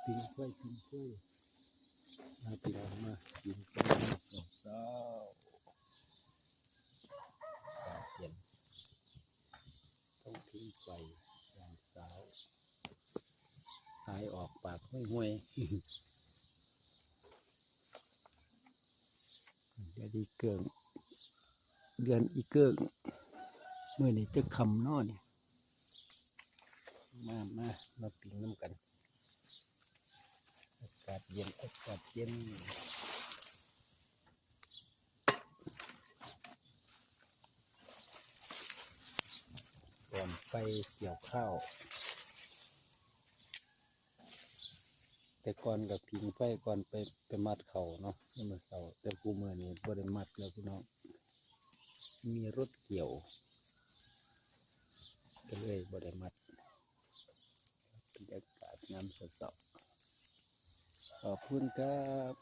ปิ้งกล้วยมาพี่น้องมากินกันเช้าเย็นต้องทิ้งไฟอย่างสาวหายออกปากห้วยเดี๋ยวดีเกิงเดือนอีเกิงเมื่อนี้จะคำนอเนี่ยมาปิ้งน้ำกันอากาศเย็นก่อนไปเกี่ยวข้าวแต่ก่อนกับพิงไฟก่อนไปมัดเข่าเนาะนี่มาเสาแต่กูเมื่อนี้บ่ได้มัดแล้วพี่น้องมีรถเกี่ยวก็เลยบ่ได้มัดบรรยากาศน้ำสดๆขอบคุณครับ